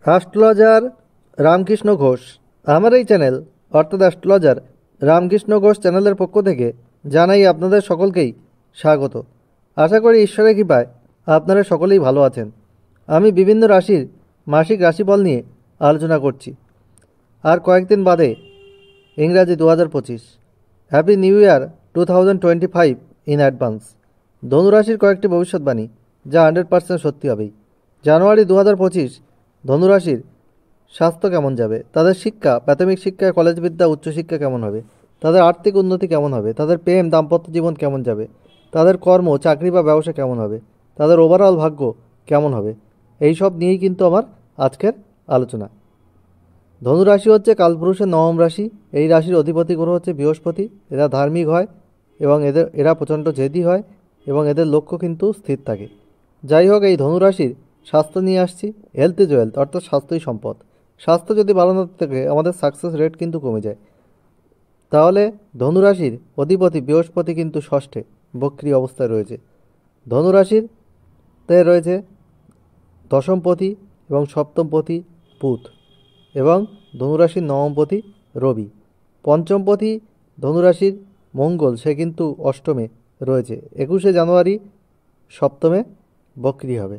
Astrologer Ramakrishna Ghosh. আমার এই channel অর্থাৎ অ্যাস্ট্রোলজার রামকৃষ্ণ ঘোষ চ্যানেলের পক্ষ থেকে জানাই আপনাদের সকলকেই স্বাগত। আশা করি ঈশ্বরের কৃপায় আপনারা সকলেই ভালো আছেন। আমি বিভিন্ন রাশির মাসিক রাশিফল নিয়ে আলোচনা করছি। আর কয়েকদিন বাদে ইংরাজি 2025 happy new year 2025 in advance. ধনুরাশির কয়েকটি ভবিষ্যৎবাণী যা 100% সত্যি হবেই। জানুয়ারি 2025 ধনুরাশির স্বাস্থ্য কেমন যাবে, তাদের শিক্ষা, প্রাথমিক শিক্ষা, কলেজ বিদ্যা, উচ্চশিক্ষা কেমন হবে, তাদের আর্থিক উন্নতি কেমন হবে, তাদের প্রেম দাম্পত্য জীবন কেমন যাবে, তাদের কর্ম চাকরি বা ব্যবসা কেমন হবে, তাদের ওভারঅল ভাগ্য কেমন হবে, এই সব নিয়েই কিন্তু আমার আজকের আলোচনা। ধনুরাশি হচ্ছে কালপুরুষের নবম রাশি। এই রাশির অধিপতি গ্রহ হচ্ছে বৃহস্পতি। এরা ধার্মিক হয় এবং এরা প্রচণ্ড জেদি হয় এবং এদের লক্ষ্য কিন্তু স্থির থাকে। যাই হোক, এই ধনুরাশির স্বাস্থ্য নিয়ে আসছি। হেলথ ইজ ওয়েলথ, অর্থাৎ স্বাস্থ্যই সম্পদ। স্বাস্থ্য যদি ভালো না থাকে আমাদের সাকসেস রেট কিন্তু কমে যায়। তাহলে ধনুরাশির অধিপতি বৃহস্পতি কিন্তু ষষ্ঠে বক্রী অবস্থায় রয়েছে। ধনুরাশিতে রয়েছে দশমপতি এবং সপ্তমপতি বুধ এবং ধনুরাশির নবমপতি রবি। পঞ্চমপতি ধনুরাশির মঙ্গল, সে কিন্তু অষ্টমে রয়েছে। 21শে জানুয়ারি সপ্তমে বক্রী হবে।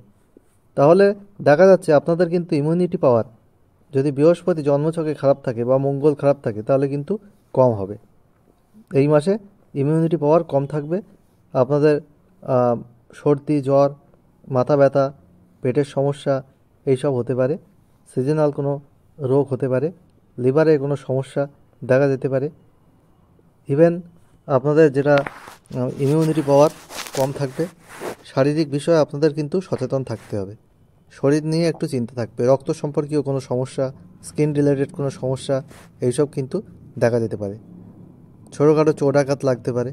তাহলে দেখা যাচ্ছে আপনাদের কিন্তু ইমিউনিটি পাওয়ার, যদি বৃহস্পতি জন্মছকে খারাপ থাকে বা মঙ্গল খারাপ থাকে তাহলে কিন্তু কম হবে। এই মাসে ইমিউনিটি পাওয়ার কম থাকবে। আপনাদের সর্দি, জ্বর, মাথা ব্যথা, পেটের সমস্যা এইসব হতে পারে। সিজনাল কোনো রোগ হতে পারে। লিভারে কোনো সমস্যা দেখা যেতে পারে। ইভেন আপনাদের যেটা ইমিউনিটি পাওয়ার কম থাকবে। শারীরিক বিষয়ে আপনাদের কিন্তু সচেতন থাকতে হবে। শরীর নিয়ে একটু চিন্তা থাকবে। রক্ত সম্পর্কীয় কোনো সমস্যা, স্কিন রিলেটেড কোনো সমস্যা এইসব কিন্তু দেখা যেতে পারে। ছোটোখাটো চোট আঘাত লাগতে পারে,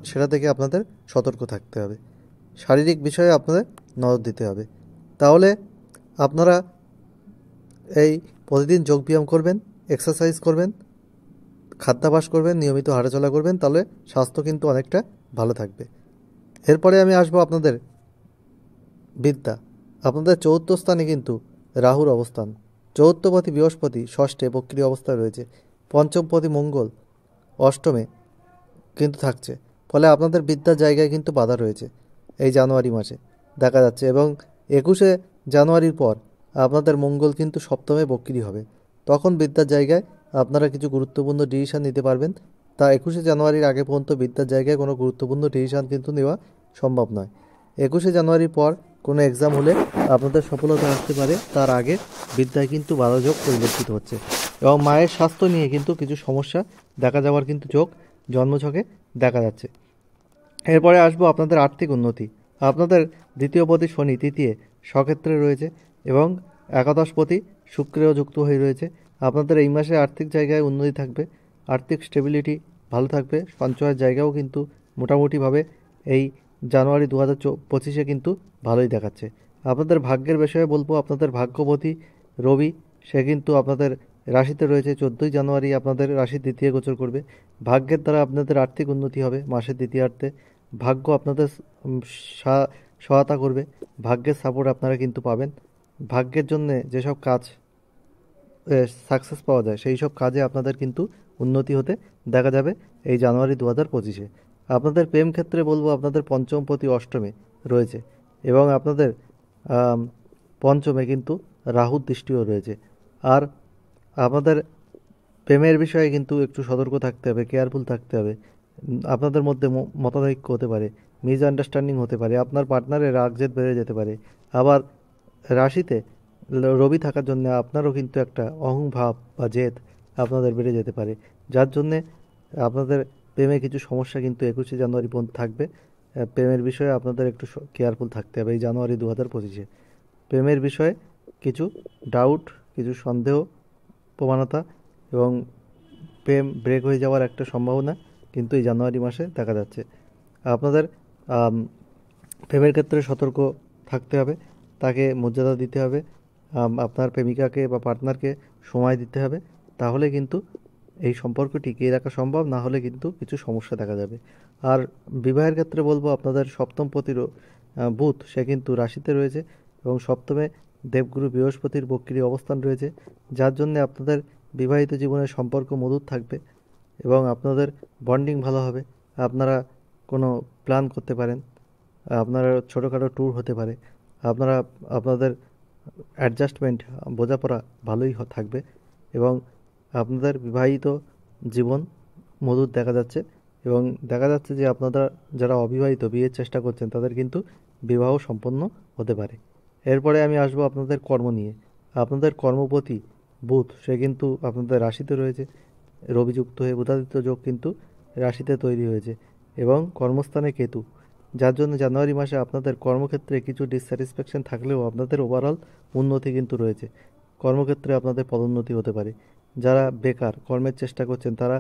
সেটা থেকে আপনাদের সতর্ক থাকতে হবে। শারীরিক বিষয়ে আপনাদের নজর দিতে হবে। তাহলে আপনারা এই প্রতিদিন যোগব্যায়াম করবেন, এক্সারসাইজ করবেন, খাদ্যাভ্যাস করবেন, নিয়মিত হাঁটাচলা করবেন, তাহলে স্বাস্থ্য কিন্তু অনেকটা ভালো থাকবে। এরপরে আমি আসবো আপনাদের বিদ্যা। আপনাদের চতুর্থ স্থানে কিন্তু রাহুর অবস্থান। চতুর্থপতি বৃহস্পতি ষষ্ঠে বক্রী অবস্থায় রয়েছে। পঞ্চমপতি মঙ্গল অষ্টমে কিন্তু থাকছে। ফলে আপনাদের বিদ্যার জায়গায় কিন্তু বাধা রয়েছে এই জানুয়ারি মাসে দেখা যাচ্ছে। এবং 21শে জানুয়ারির পর আপনাদের মঙ্গল কিন্তু সপ্তমে বক্রী হবে। তখন বিদ্যার জায়গায় আপনারা কিছু গুরুত্বপূর্ণ ডিসিশান নিতে পারবেন। তা 21শে জানুয়ারির আগে পর্যন্ত বিদ্যার জায়গায় কোনো গুরুত্বপূর্ণ ডিসিশান কিন্তু নেওয়া সম্ভব নয়। 21শে জানুয়ারির পর কোনো এক্সাম হলে আপনাদের সফলতা আসতে পারে, তার আগে বিদ্যায় কিন্তু বাধাযোগ পরিলক্ষিত হচ্ছে। এবং মায়ের স্বাস্থ্য নিয়ে কিন্তু কিছু সমস্যা দেখা যাওয়ার কিন্তু যোগ জন্মছকে দেখা যাচ্ছে। এরপরে আসবো আপনাদের আর্থিক উন্নতি। আপনাদের দ্বিতীয়পতি শনি তৃতীয় স্বক্ষেত্রে রয়েছে এবং একাদশপতি শুক্রেও যুক্ত হয়ে রয়েছে। আপনাদের এই মাসে আর্থিক জায়গায় উন্নতি থাকবে, আর্থিক স্টেবিলিটি ভালো থাকবে। সঞ্চয়ের জায়গাও কিন্তু মোটামুটিভাবে এই জানুয়ারি 2025-এ কিন্তু ভালোই দেখাচ্ছে। আপনাদের ভাগ্যের বিষয়ে বলবো, আপনাদের ভাগ্যপতি রবি, সে কিন্তু আপনাদের রাশিতে রয়েছে। 14ই জানুয়ারি আপনাদের রাশির দ্বিতীয় গোচর করবে। ভাগ্যের দ্বারা আপনাদের আর্থিক উন্নতি হবে মাসের দ্বিতীয়ার্ধে। ভাগ্য আপনাদের সহায়তা করবে, ভাগ্যের সাপোর্ট আপনারা কিন্তু পাবেন। ভাগ্যের জন্যে যেসব কাজ সাকসেস পাওয়া যায় সেই সব কাজে আপনাদের কিন্তু উন্নতি হতে দেখা যাবে এই জানুয়ারি 2025-এ। আপনাদের প্রেম ক্ষেত্রে বলবো, আপনাদের পঞ্চমপতি অষ্টমে রয়েছে এবং আপনাদের পঞ্চমে কিন্তু রাহুর দৃষ্টিও রয়েছে। আর আপনাদের প্রেমের বিষয়ে কিন্তু একটু সতর্ক থাকতে হবে, কেয়ারফুল থাকতে হবে। আপনাদের মধ্যে মতানৈক্য হতে পারে, মিসআন্ডারস্ট্যান্ডিং হতে পারে, আপনার পার্টনারের রাগ জেদ বেড়ে যেতে পারে। আবার রাশিতে রবি থাকার জন্য আপনারও কিন্তু একটা অহংভাব বা জেদ আপনাদের বেড়ে যেতে পারে, যার জন্যে আপনাদের প্রেমে কিছু সমস্যা কিন্তু 21শে জানুয়ারি পর্যন্ত থাকবে। প্রেমের বিষয়ে আপনাদের একটু কেয়ারফুল থাকতে হবে এই জানুয়ারি 2025-এ। প্রেমের বিষয়ে কিছু ডাউট, কিছু সন্দেহ প্রবণতা এবং প্রেম ব্রেক হয়ে যাওয়ার একটা সম্ভাবনা কিন্তু এই জানুয়ারি মাসে দেখা যাচ্ছে। আপনাদের প্রেমের ক্ষেত্রে সতর্ক থাকতে হবে, তাকে মর্যাদা দিতে হবে, আপনার প্রেমিকাকে বা পার্টনারকে সময় দিতে হবে। তাহলে কিন্তু এই সম্পর্ক টিকিয়ে রাখা সম্ভব, না হলে কিন্তু কিছু সমস্যা দেখা যাবে। আর বিবাহের ক্ষেত্রে বলবো, আপনাদের সপ্তমপতি বুধ, সে কিন্তু রাশিতে রয়েছে এবং সপ্তমে দেবগুরু বৃহস্পতির বক্রী অবস্থান রয়েছে, যার জন্য আপনাদের বিবাহিত জীবনের সম্পর্ক মধুর থাকবে এবং আপনাদের বন্ডিং ভালো হবে। আপনারা কোনো প্ল্যান করতে পারেন, আপনারা ছোটোখাটো ট্যুর হতে পারে, আপনারা আপনাদের অ্যাডজাস্টমেন্ট বোঝাপড়া ভালোই থাকবে এবং আপনাদের বিবাহিত জীবন মধুর দেখা যাচ্ছে। এবং দেখা যাচ্ছে যে আপনারা যারা অবিবাহিত বিয়ের চেষ্টা করছেন তাদের কিন্তু বিবাহ সম্পন্ন হতে পারে। এরপরে আমি আসবো আপনাদের কর্ম নিয়ে। আপনাদের কর্মপতি বুধ সে কিন্তু আপনাদের রাশিতে রয়েছে, রবিযুক্ত হয়ে বুধাদিত্য যোগ কিন্তু রাশিতে তৈরি হয়েছে এবং কর্মস্থানে কেতু, যার জন্য জানুয়ারি মাসে আপনাদের কর্মক্ষেত্রে কিছু ডিসস্যাটিসফ্যাকশন থাকলেও আপনাদের ওভারঅল উন্নতি কিন্তু রয়েছে। কর্মক্ষেত্রে আপনাদের পদোন্নতি হতে পারে। যারা বেকার কর্মের চেষ্টা করছেন তারা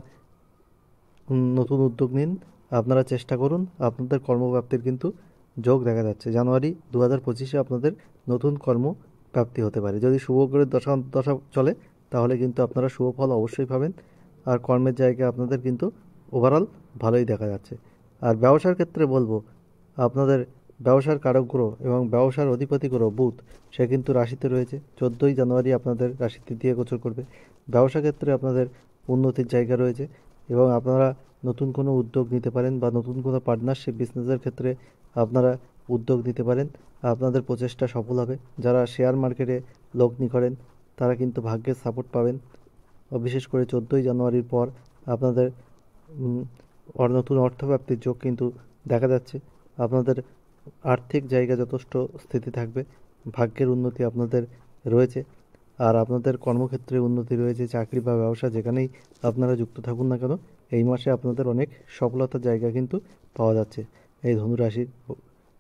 নতুন উদ্যোগ নিন, আপনারা চেষ্টা করুন, আপনাদের কর্মপ্রাপ্তির কিন্তু যোগ দেখা যাচ্ছে। জানুয়ারি 2025-এ আপনাদের নতুন কর্ম প্রাপ্তি হতে পারে। যদি শুভগ্রহের দশা চলে তাহলে কিন্তু আপনারা শুভ ফল অবশ্যই পাবেন। আর কর্মের জায়গায় আপনাদের কিন্তু ওভারঅল ভালোই দেখা যাচ্ছে। আর ব্যবসার ক্ষেত্রে বলবো, আপনাদের ব্যবসার কারক গ্রহ এবং ব্যবসার অধিপতি গ্রহ বুধ সে কিন্তু রাশিতে রয়েছে। 14ই জানুয়ারি আপনাদের রাশিতে দিয়ে গোচর করবে। ব্যবসা ক্ষেত্রে আপনাদের উন্নতির জায়গা রয়েছে এবং আপনারা নতুন কোনো উদ্যোগ নিতে পারেন বা নতুন কোনো পার্টনারশিপ বিজনেসের ক্ষেত্রে আপনারা উদ্যোগ নিতে পারেন। আপনাদের প্রচেষ্টা সফল হবে। যারা শেয়ার মার্কেটে লগ্নি করেন তারা কিন্তু ভাগ্যের সাপোর্ট পাবেন। বিশেষ করে 14ই জানুয়ারির পর আপনাদের নতুন অর্থপ্রাপ্তির যোগ কিন্তু দেখা যাচ্ছে। আপনাদের আর্থিক জায়গা যথেষ্ট স্থিতি থাকবে, ভাগ্যের উন্নতি আপনাদের রয়েছে। আর আপনাদের কর্মক্ষেত্রে উন্নতি রয়েছে। চাকরি বা ব্যবসা যেখানেই আপনারা যুক্ত থাকুন না কেন, এই মাসে আপনাদের অনেক সফলতার জায়গা কিন্তু পাওয়া যাচ্ছে এই ধনুরাশির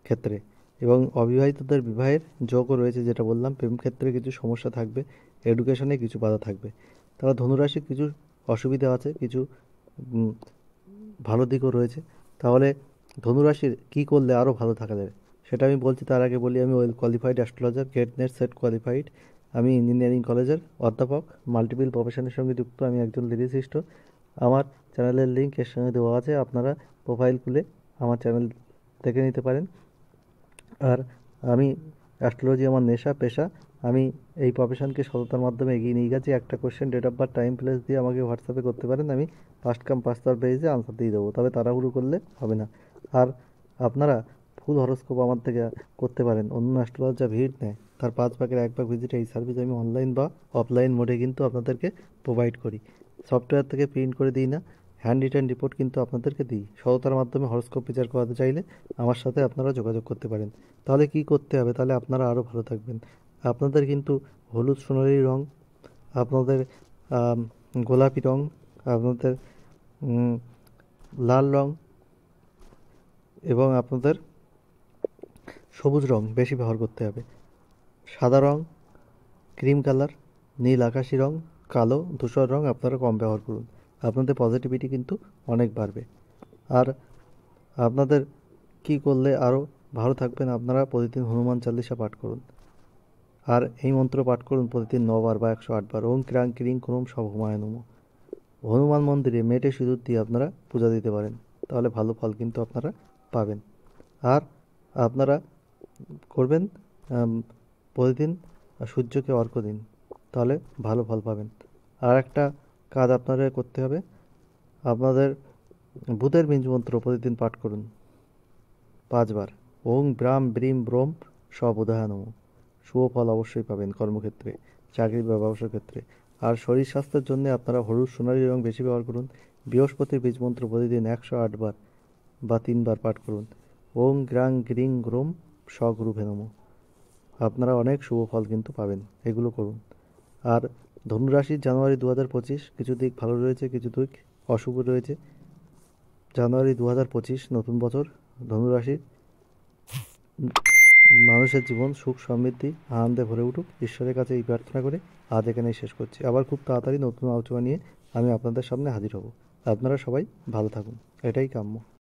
ক্ষেত্রে। এবং অবিবাহিতদের বিবাহের যোগও রয়েছে, যেটা বললাম। প্রেম ক্ষেত্রে কিছু সমস্যা থাকবে, এডুকেশনে কিছু বাধা থাকবে। তারা ধনুরাশির কিছু অসুবিধা আছে, কিছু ভালো দিকও রয়েছে। তাহলে ধনুরাশির কী করলে আরও ভালো থাকা যাবে সেটা আমি বলছি। তার আগে বলি, আমি well qualified astrologer, GATE NET SET qualified. আমি ইঞ্জিনিয়ারিং কলেজের অধ্যাপক, মাল্টিপল প্রফেশনের সঙ্গে যুক্ত। আমি একজন লিরিসিস্ট। আমার চ্যানেলের লিঙ্ক এর সঙ্গে দেওয়া আছে, আপনারা প্রোফাইল খুলে আমার চ্যানেল দেখে নিতে পারেন। আর আমি অ্যাস্ট্রোলজি আমার নেশা, পেশা। আমি এই প্রফেশনকে সততার মাধ্যমে এগিয়ে নিয়ে গেছি। একটা question, date of birth, time, place দিয়ে আমাকে হোয়াটসঅ্যাপে করতে পারেন। আমি ফার্স্ট কাম ফার্স্ট সার্ভ বেসিসে আনসার দিয়ে দেবো, তবে তাড়াহুড়ো করলে হবে না। আর আপনারা ফুল হরোস্কোপ আমার থেকে করতে পারেন। অন্য অ্যাস্ট্রোলজার যা ভিড় নেয় তার 5 ভাগের 1 ভাগ ভিজিট এই সার্ভিস আমি অনলাইন বা অফলাইন মোডে কিন্তু আপনাদেরকে প্রোভাইড করি। সফটওয়্যার থেকে প্রিন্ট করে দিই না, হ্যান্ড রিটেন রিপোর্ট কিন্তু আপনাদেরকে দিই। সততার মাধ্যমে হরোস্কোপ বিচার করাতে চাইলে আমার সাথে আপনারা যোগাযোগ করতে পারেন। তাহলে কি করতে হবে? তাহলে আপনারা আরও ভালো থাকবেন। আপনাদের কিন্তু হলুদ সোনালি রং, আপনাদের গোলাপি রং, আপনাদের লাল রং এবং আপনাদের সবুজ রং বেশি ব্যবহার করতে হবে। সাদা রং, ক্রিম কালার, নীল আকাশি রং, কালো, ধূসর রং আপনারা কম ব্যবহার করুন। আপনাদের পজিটিভিটি কিন্তু অনেক বাড়বে। আর আপনাদের কি করলে আরও ভালো থাকবেন? আপনারা প্রতিদিন হনুমান চালিসা পাঠ করুন। আর এই মন্ত্র পাঠ করুন প্রতিদিন 9 বার বা 108 বার। ওম ক্রাং ক্রিং ক্রোম সবহুমায় নমঃ। হনুমান মন্দিরে মেটে সিঁদুর দিয়ে আপনারা পূজা দিতে পারেন, তাহলে ভালো ফল কিন্তু আপনারা পাবেন। আর আপনারা করবেন প্রতিদিন সূর্যকে অর্ঘ্য দিন, তাহলে ভালো ফল পাবেন। আর একটা কাজ আপনাদের করতে হবে, আপনাদের বুধের বীজ মন্ত্র প্রতিদিন পাঠ করুন 5 বার। ওং ব্রাম ব্রিম ব্রোম স্ববুধায় নমঃ। শুভ ফল অবশ্যই পাবেন কর্মক্ষেত্রে, চাকরি বা ব্যবসার ক্ষেত্রে। আর শরীর স্বাস্থ্যের জন্য আপনারা হলুদ সোনালি রং বেশি ব্যবহার করুন। বৃহস্পতির বীজ মন্ত্র প্রতিদিন 108 বার বা 3 বার পাঠ করুন। ওং গ্রাং গ্রিং গ্রোম স্বগুরুভে নমঃ। আপনারা অনেক শুভ ফল কিন্তু পাবেন, এগুলো করুন। আর ধনুরাশির জানুয়ারি 2025 কিছু দিক ভালো রয়েছে, কিছু দিক অশুভ রয়েছে। জানুয়ারি 2025 নতুন বছর, ধনুরাশির মানুষের জীবন সুখ সমৃদ্ধি আনন্দে ভরে উঠুক, ঈশ্বরের কাছে এই প্রার্থনা করে আজ এখানেই শেষ করছি। আবার খুব তাড়াতাড়ি নতুন আলোচনা নিয়ে আমি আপনাদের সামনে হাজির হব। আপনারা সবাই ভালো থাকুন, এটাই কাম্য।